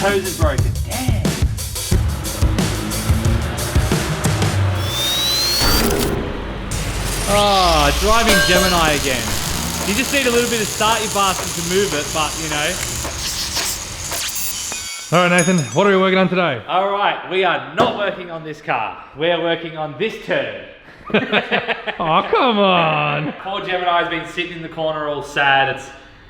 hose are broken. Damn. Oh, driving Gemini again. You just need a little bit of start, you bastard, to move it, but you know. All right, Nathan, what are we working on today? All right, we are not working on this car. We are working on this turd. Oh, come on. Poor Gemini's been sitting in the corner all sad.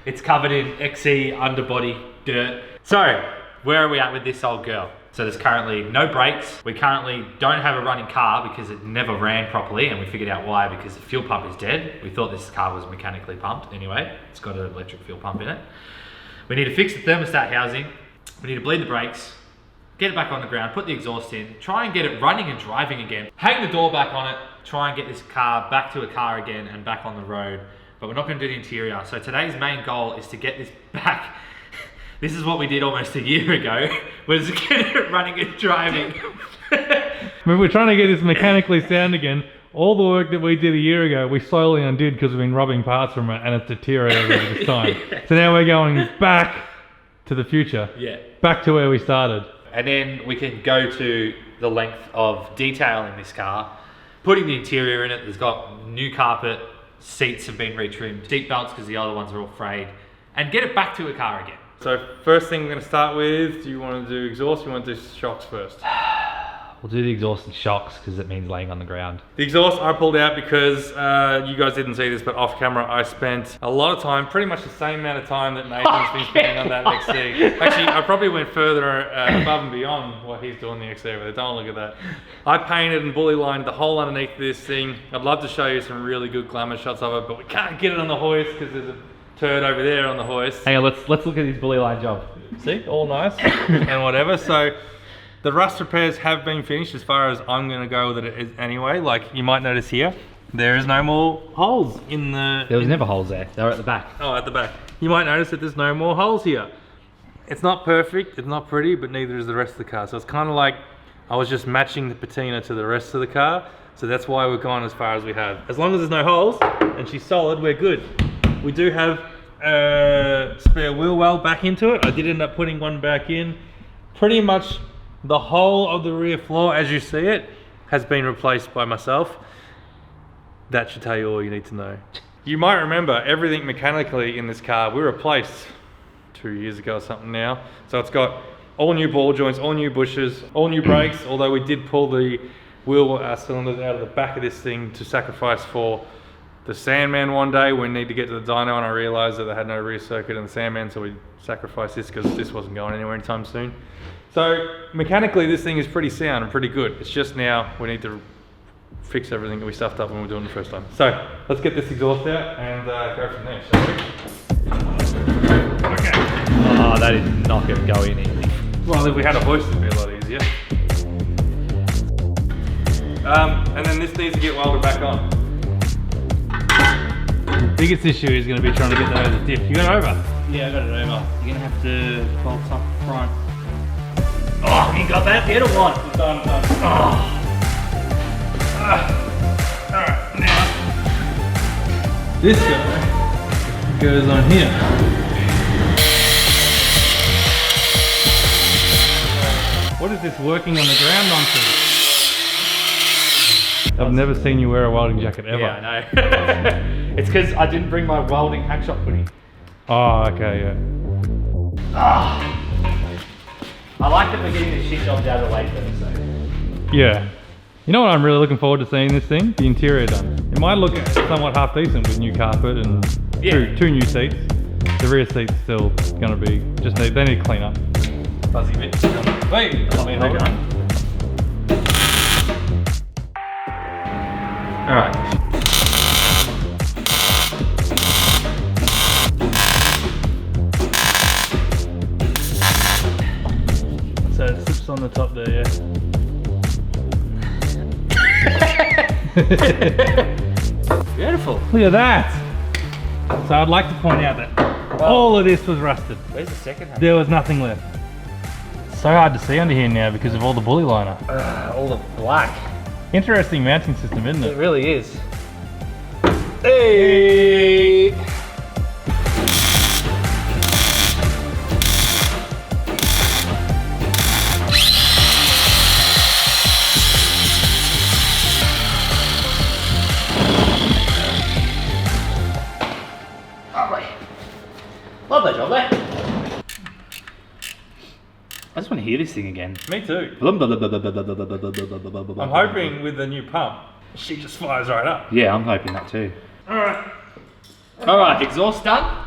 It's covered in XE underbody dirt. So, where are we at with this old girl? So there's currently no brakes. We currently don't have a running car because it never ran properly, and we figured out why, because the fuel pump is dead. We thought this car was mechanically pumped anyway. It's got an electric fuel pump in it. We need to fix the thermostat housing. We need to bleed the brakes, get it back on the ground, put the exhaust in, try and get it running and driving again, hang the door back on it, try and get this car back to a car again and back on the road. But we're not going to do the interior. So today's main goal is to get this back. This is what we did almost a year ago, was get it running and driving. I mean, we're trying to get this mechanically sound again. All the work that we did a year ago, we slowly undid because we've been rubbing parts from it and it's deteriorated over this time. Yeah. So now we're going back to the future. Yeah. Back to where we started. And then we can go to the length of detailing this car, putting the interior in it. There's got new carpet, seats have been retrimmed, seat belts because the other ones are all frayed, and get it back to a car again. So first thing we're going to start with, do you want to do exhaust or you want to do shocks first? We'll do the exhaust and shocks because it means laying on the ground. The exhaust I pulled out because you guys didn't see this, but off camera I spent a lot of time, pretty much the same amount of time that Nathan's been spending on that XC. Actually, I probably went further above and beyond what he's doing the XC over there. Don't look at that. I painted and bully lined the hole underneath this thing. I'd love to show you some really good glamour shots of it, but we can't get it on the hoist because there's a turd over there on the hoist. Hang on, let's look at his bully line job. See, all nice and whatever. So the rust repairs have been finished as far as I'm going to go with it anyway. Like you might notice here, there is no more holes in the... There was never holes there, they were at the back. Oh, at the back. You might notice that there's no more holes here. It's not perfect, it's not pretty, but neither is the rest of the car. So it's kind of like I was just matching the patina to the rest of the car. So that's why we've gone as far as we have. As long as there's no holes and she's solid, we're good. We do have a spare wheel well back into it. I did end up putting one back in. Pretty much the whole of the rear floor, as you see it, has been replaced by myself. That should tell you all you need to know. You might remember everything mechanically in this car we replaced 2 years ago or something now. So it's got all new ball joints, all new bushes, all new brakes, although we did pull the wheel cylinders out of the back of this thing to sacrifice for the Sandman one day. We need to get to the dyno, and I realized that they had no rear circuit in the Sandman, so we sacrificed this because this wasn't going anywhere anytime soon. So mechanically this thing is pretty sound and pretty good. It's just now we need to fix everything that we stuffed up when we were doing it the first time. So let's get this exhaust out and go from there, shall we? Okay. Oh, that is not going to go in easy. Well, if we had a hoist it'd be a lot easier. And then this needs to get welded back on. The biggest issue is going to be trying to get that over the diff. You got it over? Yeah, I got it over. You're going to have to bolt up front. Oh, you got that? The other one. It's done. Oh. Alright, now this guy goes on here. What is this working on the ground nonsense? I've never seen you wear a welding jacket ever. Yeah, I know. It's because I didn't bring my welding Hackshop hoodie. Oh, okay, yeah. Ah. I like that we're getting the shit jobs out of the way first, so. Yeah. You know what I'm really looking forward to seeing this thing? The interior done. It might look somewhat half decent with new carpet and two new seats. The rear seat's still gonna be, they need to clean up. Fuzzy bits. Wait, hold on. Alright. So it slips on the top there, yeah. Beautiful. Look at that. So I'd like to point out that all of this was rusted. Where's the second hand? There was nothing left. It's so hard to see under here now because of all the bully liner. All the black. Interesting mounting system, isn't it? It really is. Hey! Lovely. I just want to hear this thing again. Me too. I'm I'm hoping with the new pump, she just fires right up. Yeah, I'm hoping that too. Alright. Alright, exhaust done.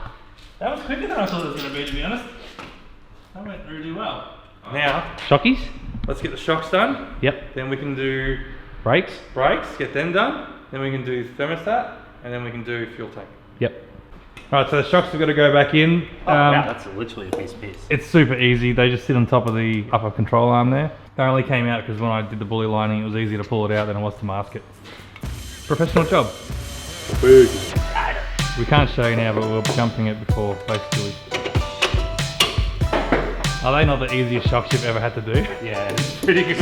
That was quicker than I thought it was going to be honest. That went really well. Now, Shockies? let's get the shocks done. Yep. Then we can do Brakes? brakes, get them done. Then we can do thermostat, and then we can do fuel tank. Yep. Alright, so the shocks have got to go back in. Wow, that's literally a piece of piss. It's super easy. They just sit on top of the upper control arm there. They only came out because when I did the bully lining, it was easier to pull it out than it was to mask it. Professional job. We can't show you now, but we were jumping it before, basically. Are they not the easiest shocks you've ever had to do? Yeah, it's pretty good.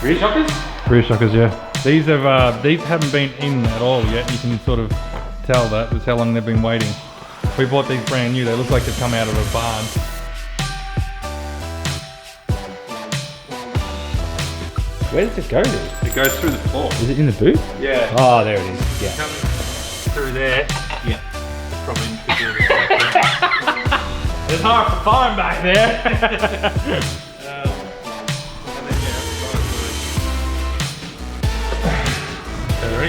Rear shockers? Rear shockers, yeah. These haven't been in at all yet. You can sort of tell that. That's how long they've been waiting. We bought these brand new. They look like they've come out of a barn. Where does it go to? It goes through the floor. Is it in the boot? Yeah. Oh, there it is. Yeah. Comes through there. Yeah. Probably it's hard to find back there. Is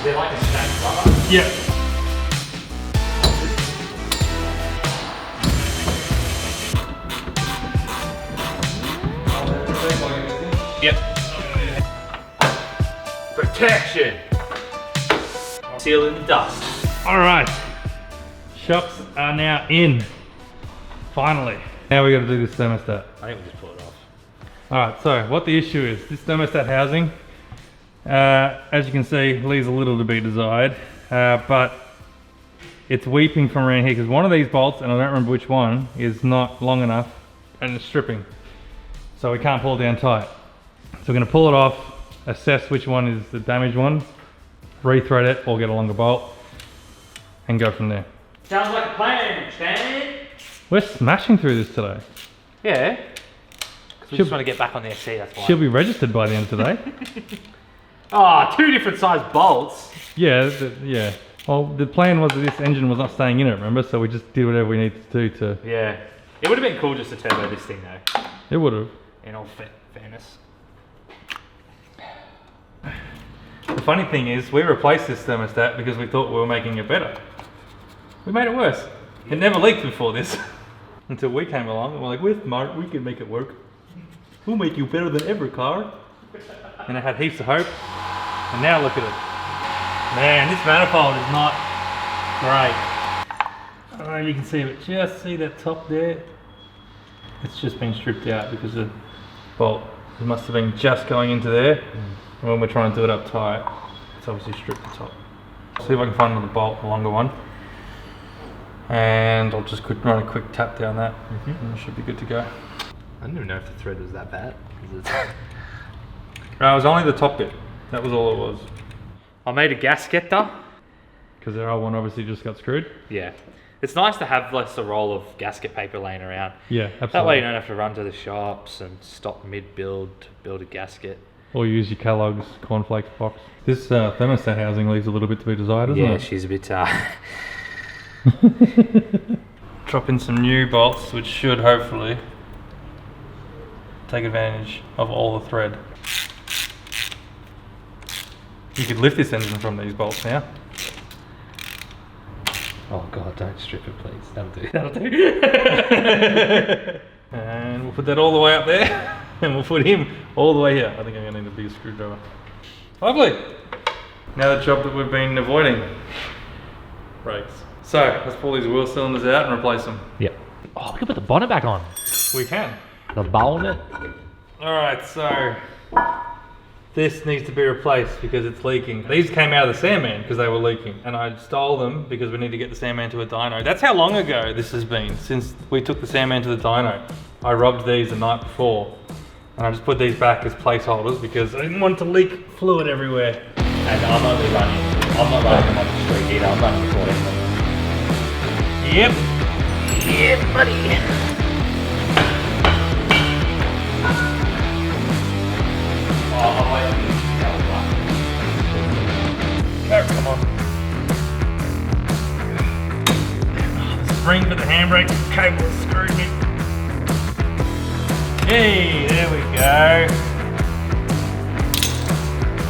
there like a stacked rubber? Yeah. Yep. Protection. Sealing the dust. All right. Shocks are now in. Finally. Now we got to do this thermostat. I think we just pull it off. All right. So what the issue is, this thermostat housing, as you can see, leaves a little to be desired, but it's weeping from around here because one of these bolts, and I don't remember which one, is not long enough and it's stripping. So we can't pull it down tight. So we're going to pull it off, assess which one is the damaged one, rethread it or get a longer bolt and go from there. Sounds like a plan, Stan. We're smashing through this today. Yeah. Because we just want to get back on the SC, that's why. She'll be registered by the end of today. Oh, 2 different size bolts. Yeah, yeah. Well, the plan was that this engine was not staying in it, remember? So we just did whatever we needed to do to... Yeah. It would have been cool just to turbo this thing though. It would have. In all fairness. The funny thing is, we replaced this thermostat because we thought we were making it better. We made it worse. It never leaked before this. Until we came along and we're like, we're smart, we can make it work. We'll make you better than ever, car. And it had heaps of hope. And now look at it. Man, this manifold is not great. I don't know if you can see, but just see that top there? It's just been stripped out because the bolt, it must have been just going into there. And when we're trying to do it up tight, it's obviously stripped the top. See if I can find another bolt, a longer one. And I'll just run a quick tap down that, and it should be good to go. I didn't even know if the thread was that bad. It was only the top bit. That was all it was. I made a gasket though. Because their old one obviously just got screwed. Yeah. It's nice to have less a roll of gasket paper laying around. Yeah, absolutely. That way you don't have to run to the shops and stop mid-build to build a gasket. Or use your Kellogg's cornflakes box. This thermostat housing leaves a little bit to be desired, doesn't it? Yeah, she's a bit... Drop in some new bolts, which should hopefully take advantage of all the thread. You could lift this engine from these bolts now. Oh god, don't strip it please. That'll do. That'll do. And we'll put that all the way up there. And we'll put him all the way here. I think I'm going to need a bigger screwdriver. Lovely. Now the job that we've been avoiding. Brakes. So, let's pull these wheel cylinders out and replace them. Yep. Oh, we can put the bonnet back on. We can. The bonnet. Alright, so this needs to be replaced because it's leaking. These came out of the Sandman because they were leaking, and I stole them because we need to get the Sandman to a dyno. That's how long ago this has been, since we took the Sandman to the dyno. I robbed these the night before, and I just put these back as placeholders because I didn't want to leak fluid everywhere. And I'm not running them on the street either, I'm running the 14. Yep. Yeah, buddy. Oh, come on. spring for the handbrake cable screwed me. Hey, there we go.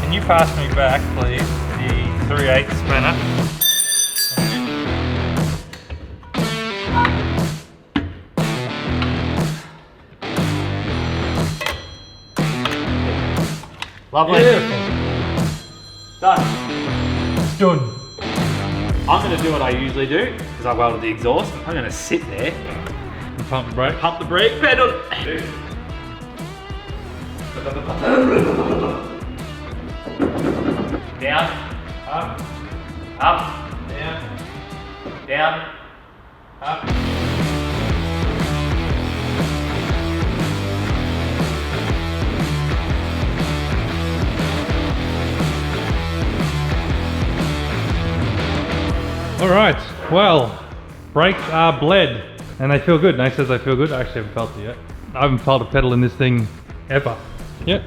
Can you pass me back, please, the 3/8 spanner? Lovely. Beautiful. Done. Done. I'm going to do what I usually do, because I welded the exhaust. I'm going to sit there, Pump the brake. pump the brake pedal. Down, up, Down, down, up. All right, well, brakes are bled and they feel good. Nate says they feel good. I actually haven't felt it yet. I haven't felt a pedal in this thing ever. Yep.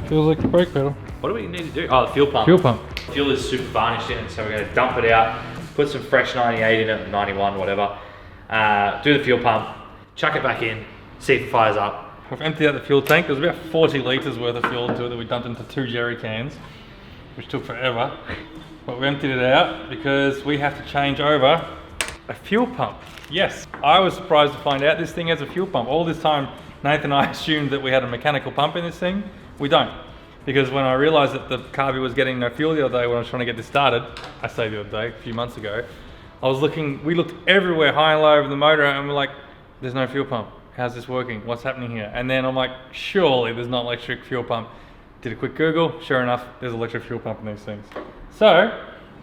Feels like a brake pedal. What do we need to do? Oh, the fuel pump. Fuel pump. Fuel is super varnished in it, so we're going to dump it out, put some fresh 98 in it, 91, whatever. Do the fuel pump, chuck it back in, see if it fires up. We've emptied out the fuel tank. There was about 40 litres worth of fuel into it that we dumped into 2 jerry cans, which took forever. But we emptied it out because we have to change over a fuel pump. Yes, I was surprised to find out this thing has a fuel pump. All this time, Nathan and I assumed that we had a mechanical pump in this thing. We don't. Because when I realized that the carby was getting no fuel the other day when I was trying to get this started, I say the other day, a few months ago, we looked everywhere, high and low over the motor, and we're like, there's no fuel pump. How's this working? What's happening here? And then I'm like, surely there's not electric fuel pump. Did a quick Google, sure enough, there's electric fuel pump in these things. So,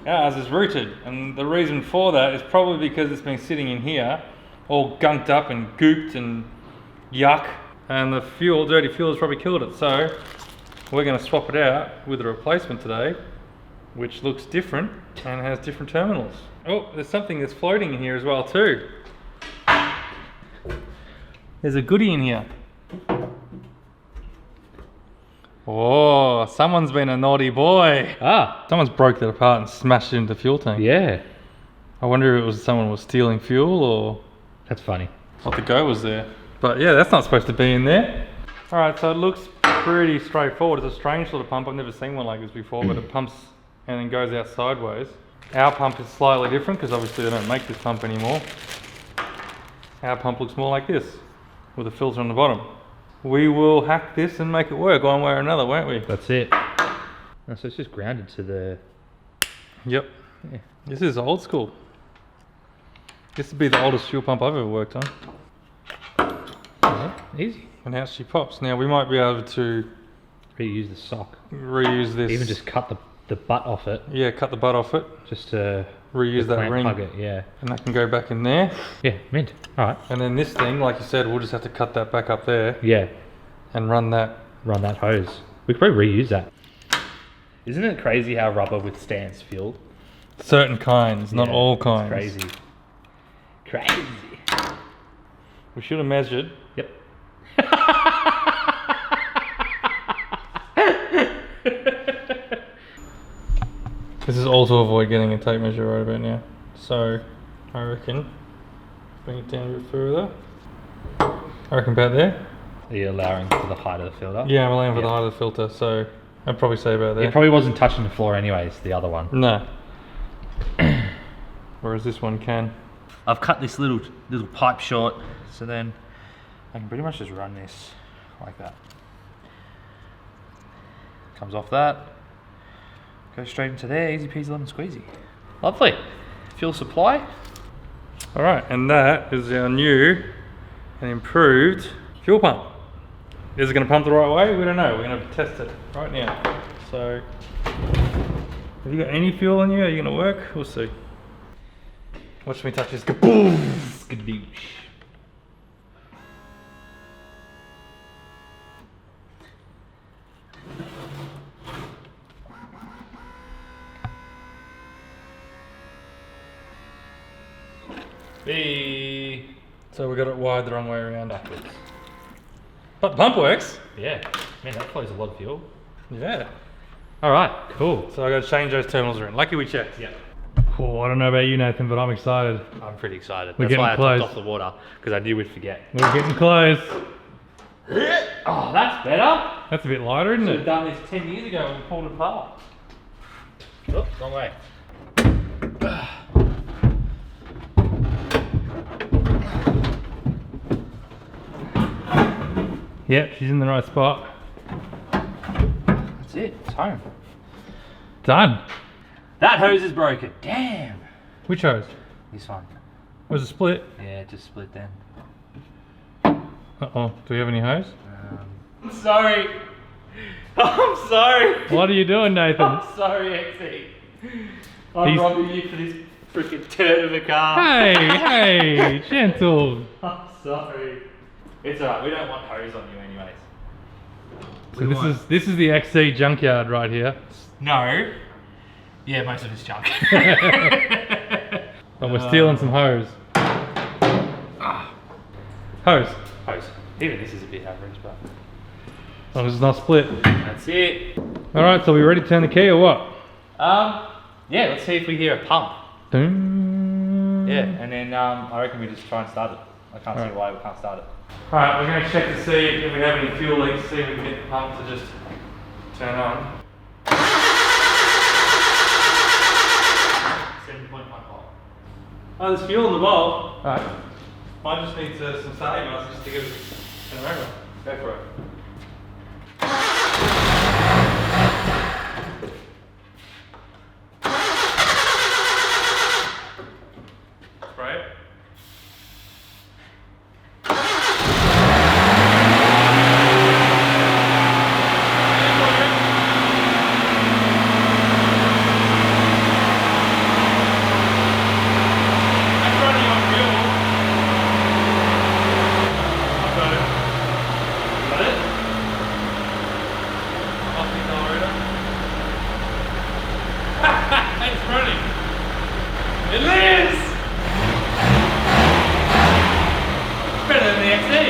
ours is rooted, and the reason for that is probably because it's been sitting in here, all gunked up and gooped and yuck, and the fuel, dirty fuel has probably killed it. So, we're going to swap it out with a replacement today, which looks different and has different terminals. Oh, there's something that's floating in here as well too. There's a goodie in here. Oh, someone's been a naughty boy. Ah, Someone's broke that apart and smashed it into the fuel tank. yeah. I wonder if it was someone was stealing fuel or That's funny. what the go was there. But yeah, that's not supposed to be in there. All right, so it looks pretty straightforward. It's a strange sort of pump. I've never seen one like this before, but it pumps and then goes out sideways. Our pump is slightly different because obviously they don't make this pump anymore. Our pump looks more like this with a filter on the bottom. We will hack this and make it work one way or another, won't we? That's it. Oh, so it's just grounded to the... Yep. Yeah. This is old school. This would be the oldest fuel pump I've ever worked on. Yeah, easy. And how she pops. Now we might be able to Reuse the sock. reuse this. Even just cut the butt off it. Yeah, cut the butt off it. Just to Reuse that clamp ring. plug it, yeah. And that can go back in there. Yeah, mint. All right. And then this thing, like you said, we'll just have to cut that back up there Yeah, and run that. run that hose. We could probably reuse that. Isn't it crazy how rubber withstands fuel? Certain kinds, not Yeah, all it's kinds. Crazy. Crazy. We should have measured. Yep. This is all to avoid getting a tape measure right about now. So I reckon bring it down a bit further. I reckon about there. Are you allowing for the height of the filter? Yeah, I'm allowing for the Yeah. height of the filter, so I'd probably say about there. It probably wasn't touching the floor anyways, the other one. No. Whereas this one can. I've cut this little pipe short, so then I can pretty much just run this like that. Comes off that, goes straight into there, easy peasy lemon squeezy. Lovely. Fuel supply. Alright, and that is our new and improved fuel pump. Is it going to pump the right way? We don't know. We're going to test it right now. So, have you got any fuel in you? Are you going to work? We'll see. Watch me touch this. Kaboom! Skadoosh. Hey. So we got it wired the wrong way around. Backwards. But the pump works. Yeah, man, that flows a lot of fuel. Yeah. All right, cool. So I got to change those terminals around. Lucky we checked. Yeah. Oh, I don't know about you, Nathan, but I'm excited. I'm pretty excited. We're That's getting why I close. topped off the water, because I knew we'd forget. We're getting close. Oh, that's better. That's a bit lighter, isn't Should have it? done this 10 years ago when we pulled it apart. Oh, wrong way. Yep, she's in the right spot. That's it. It's home. Done. That hose is broken. Damn. Which hose? This one. Was it split? Yeah, it just split then. Uh-oh. Do we have any hose? I'm sorry. I'm sorry. What are you doing, Nathan? I'm sorry, XE. I'm He's- robbing you for this freaking turd of a car. Hey, hey, gentle. I'm sorry. It's alright, we don't want hose on you anyways. So this is the XC junkyard right here. No. Yeah, most of it's junk. But we're stealing some hose. Hose. Hose. Even this is a bit average, but As long as it's not split. that's it. Alright, so we ready to turn the key or what? Yeah, let's see if we hear a pump. Dun. Yeah, and then I reckon we just try and start it. I can't see Alright. why we can't start it. Alright, we're going to check to see if we have any fuel leaks, see if we can get the pump to just turn on. 7.1 volt. Oh, there's fuel in the bowl. Alright. Mine just needs some starting mask just to give it an over. Go for it. Spray it. That's running on fuel. Got it. Got it? Off the accelerator. It's running. It is! It's better than the XE.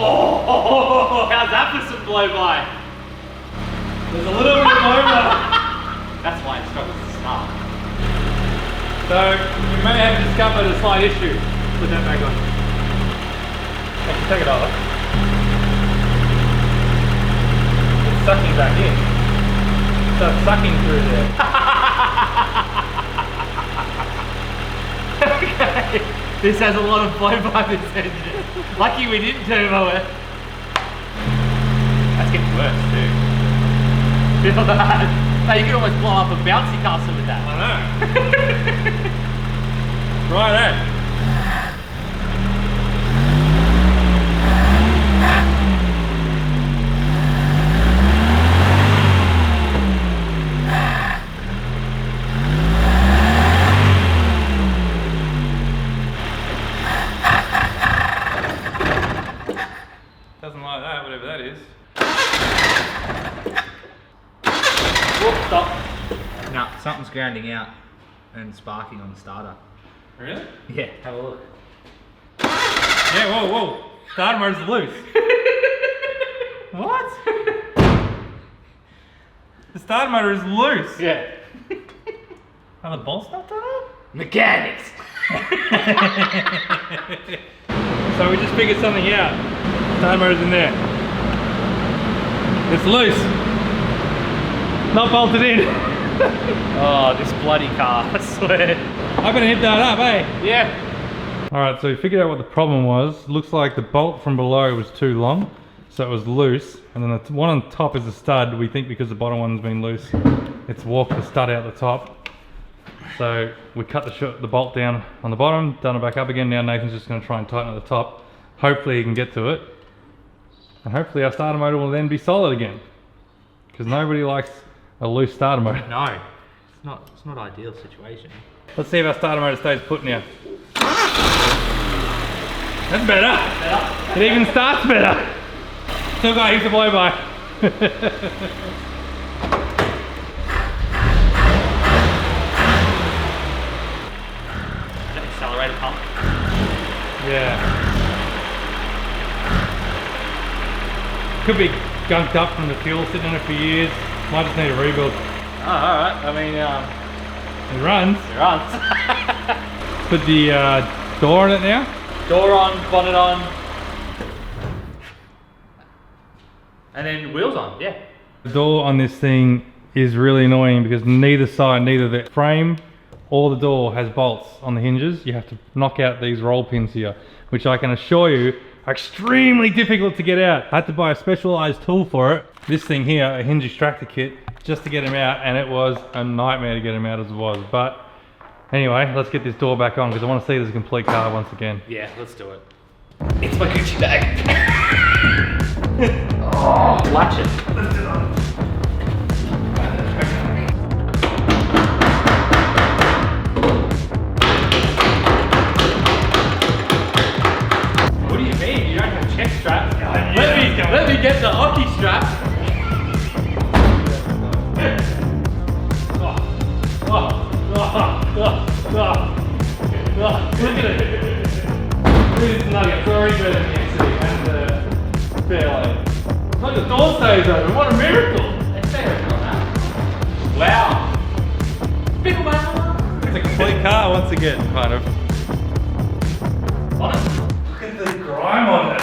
Oh, how's that for some blow by? There's a little bit of over. That's why it struggles to start. So, you may have discovered a slight issue. Put that back on. Actually, take it off. It's sucking back in. So it's sucking through there. Okay. This has a lot of blow by this engine. Lucky we didn't turbo it. That's getting worse too. Feel that? No, you could almost blow up a bouncy castle with that. I know. Right, eh? Doesn't like that, whatever that is. Whoop, stop. No, something's grounding out and sparking on the starter. Really? Yeah, have a look. Yeah, whoa, whoa. Starter motor's loose. What? The starter motor is loose. Yeah. Are the bolts not done up? Mechanics. So we just figured something out. Starter motor's in there. It's loose. Not bolted in. Oh, this bloody car, I swear. I'm gonna hit that up, eh? Yeah. Alright, so we figured out what the problem was. Looks like the bolt from below was too long, so it was loose. And then the one on top is a stud. We think because the bottom one's been loose, it's walked the stud out the top. So we cut the bolt down on the bottom, done it back up again. Now Nathan's just gonna try and tighten at the top. Hopefully he can get to it. And hopefully our starter motor will then be solid again. Because nobody likes a loose starter motor. No, it's not ideal situation. Let's see if our starter motor stays put now. That's better. It even starts better. Still got heaps of blow by. Could be gunked up from the fuel sitting on it for years. Might just need a rebuild. Oh, alright. I mean, It runs. it runs. Put the door on it now. Door on, bonnet on. And then wheels on, yeah. The door on this thing is really annoying because neither side, neither the frame or the door has bolts on the hinges. You have to knock out these roll pins here, which I can assure you are extremely difficult to get out. I had to buy a specialized tool for it. This thing here, a hinge extractor kit, just to get them out, and it was a nightmare to get them out as it was. But anyway, let's get this door back on because I want to see this complete car once again. Yeah, let's do it. It's my Gucci bag. Oh, latch it. Let's do it. What do you mean? You don't have check straps? Let me get the hockey strap. Look at it. Look at this nugget. It's already better than the XC and the fairway. Look, the door stays open. What a miracle. They stay open on that. Wow. Big wow. It's a complete car once again, kind of. Honestly. Look at the grime on it.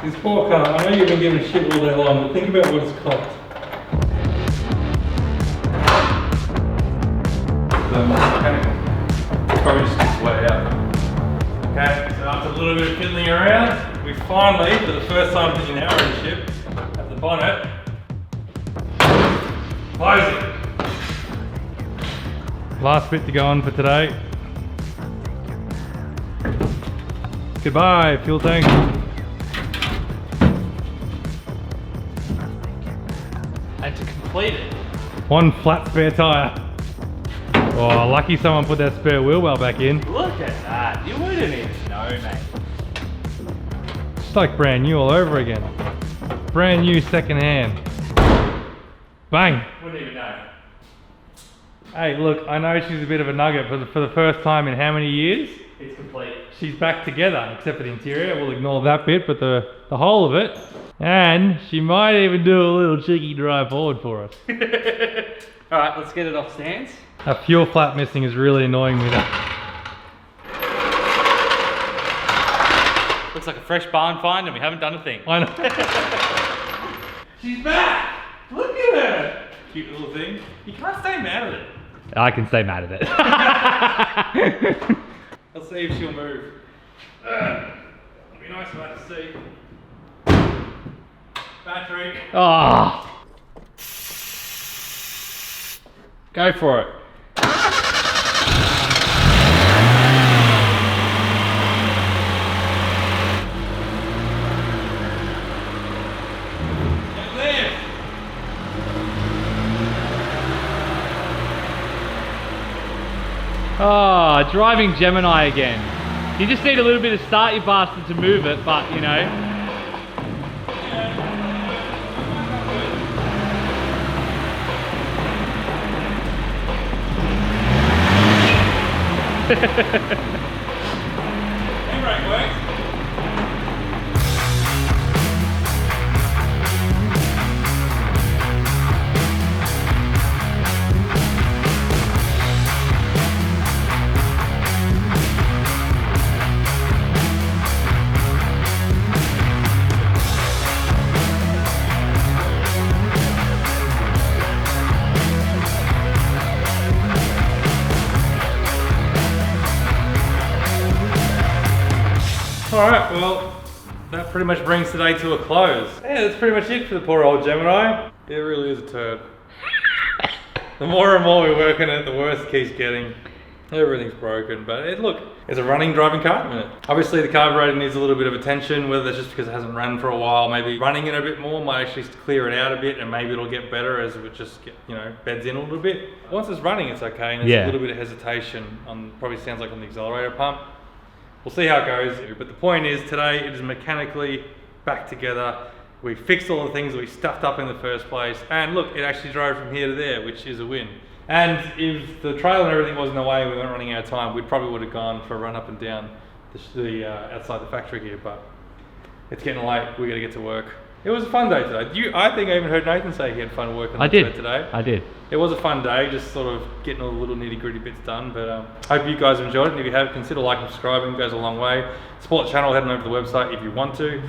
This poor car, I know you've been giving shit all day long, but think about what it's cost. Probably just gets way out. Okay, so after a little bit of fiddling around, we finally, for the first time in our ownership, have the bonnet. Close it. Last bit to go on for today. Goodbye, fuel tank. And to complete it. One flat spare tyre. Oh, lucky someone put that spare wheel well back in. Look at that. You wouldn't even know, mate. It's like brand new all over again. Brand new second hand. Bang. Wouldn't even know. Hey, look, I know she's a bit of a nugget, but for the first time in how many years? It's complete. She's back together, except for the interior. We'll ignore that bit, but the whole of it. And she might even do a little cheeky drive forward for us. Alright, let's get it off stands. A fuel flap missing is really annoying me though. Looks like a fresh barn find and we haven't done a thing. I know. She's back! Look at her! Cute little thing. You can't stay mad at it. I can stay mad at it. Let's see if she'll move. It'll be nice for that to see. Battery. Oh. Go for it. Oh, driving Gemini again. You just need a little bit of start, you bastard, to move it, but you know. Handbrake works. Alright, well, that pretty much brings today to a close. Yeah, that's pretty much it for the poor old Gemini. It really is a turd. The more and more we work on it, the worse it keeps getting. Everything's broken, but look, it's a running driving car at the minute. Obviously the carburetor needs a little bit of attention, whether it's just because it hasn't run for a while, maybe running it a bit more might actually clear it out a bit, and maybe it'll get better as it just get, beds in a little bit. Once it's running, it's okay, and there's a little bit of hesitation on, probably sounds like on the accelerator pump. We'll see how it goes, but the point is today it is mechanically back together. We fixed all the things that we stuffed up in the first place, and look, it actually drove from here to there, which is a win. And if the trailer and everything wasn't away, we weren't running out of time, we probably would have gone for a run up and down the outside the factory here, but It's getting late. We got to get to work. It was a fun day today. I think I even heard Nathan say he had fun working on it today. I did. It was a fun day, just sort of getting all the little nitty gritty bits done. But hope you guys enjoyed it. And if you have, consider liking and subscribing. It goes a long way. Support the channel, heading over to the website if you want to.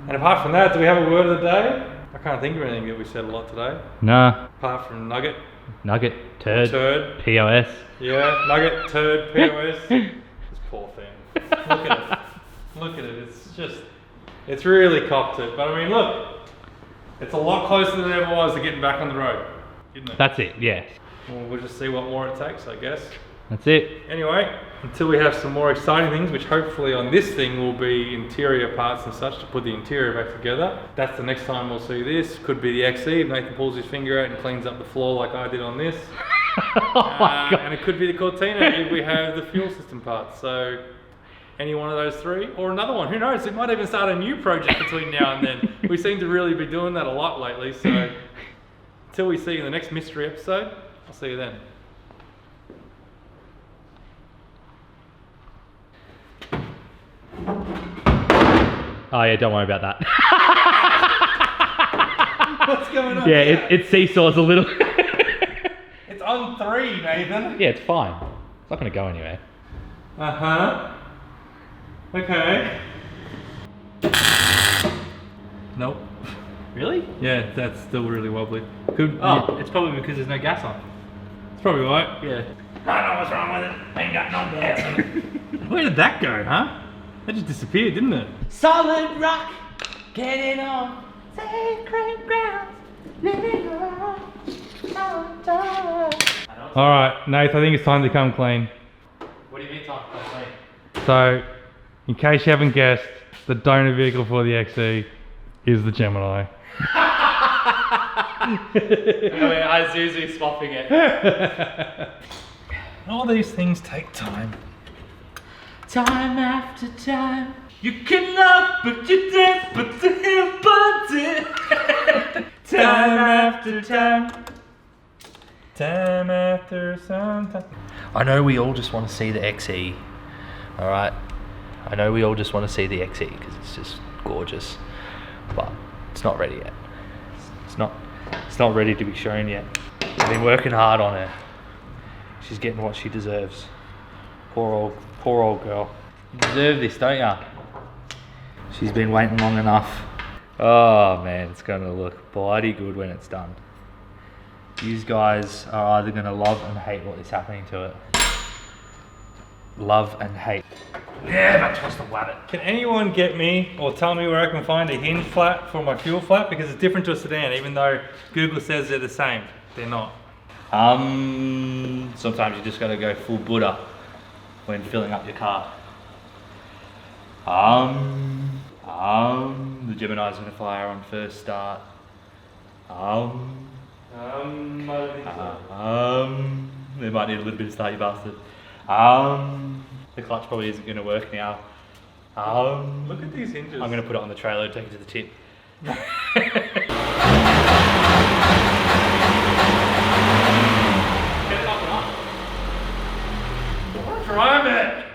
And apart from that, do we have a word of the day? I can't think of anything that we said a lot today. Nah. Apart from nugget. Nugget. Turd. Turd. POS. Yeah, nugget, turd, POS. This poor thing. Look at it. Look at it. It's really cocked it. But I mean, look. It's a lot closer than it ever was to getting back on the road. Isn't it? That's it, yeah. Well, we'll just see what more it takes, I guess. That's it. Anyway, until we have some more exciting things, which hopefully on this thing will be interior parts and such to put the interior back together. That's the next time we'll see this. Could be the XE if Nathan pulls his finger out and cleans up the floor like I did on this. Oh my God. And it could be the Cortina if we have the fuel system parts. So any one of those three or another one, who knows? It might even start a new project between now and then. We seem to really be doing that a lot lately. So until we see you in the next mystery episode, I'll see you then. Oh yeah, don't worry about that. What's going on? Yeah, it seesaws a little. It's on 3, Nathan. Yeah, it's fine. It's not going to go anywhere. Uh-huh. Okay. Nope. Really? Yeah, that's still really wobbly. Could, Oh, yeah. it's probably because there's no gas on. It's probably right. Yeah. I don't know what's wrong with it. Ain't got no gas on it. Where did that go, huh? That just disappeared, didn't it? Solid rock, getting on sacred ground, living on. Alright, Nath, I think it's time to come clean. What do you mean time to come clean? So, in case you haven't guessed, the donor vehicle for the XE is the Gemini. Isuzu's swapping it. All these things take time. Time after time, you can love, but you dance, but to him, but it. Time after time. Time after some time. I know we all just want to see the XE, alright? I know we all just want to see the XE because it's just gorgeous, but it's not ready yet. It's not ready to be shown yet. I've been working hard on her. She's getting what she deserves. Poor old girl. You deserve this, don't ya? She's been waiting long enough. Oh man, it's gonna look bloody good when it's done. You guys are either gonna love and hate what is happening to it. Love and hate. Never trust a wabbit. Can anyone get me or tell me where I can find a hinge flat for my fuel flat? Because it's different to a sedan, even though Google says they're the same. They're not. Sometimes you just gotta go full Buddha when filling up your car. The Gemini's gonna fire on first start. They might need a little bit of start, you bastard. The clutch probably isn't gonna work now. Look at these hinges. I'm gonna put it on the trailer and take it to the tip. Get it up and up. Drive it!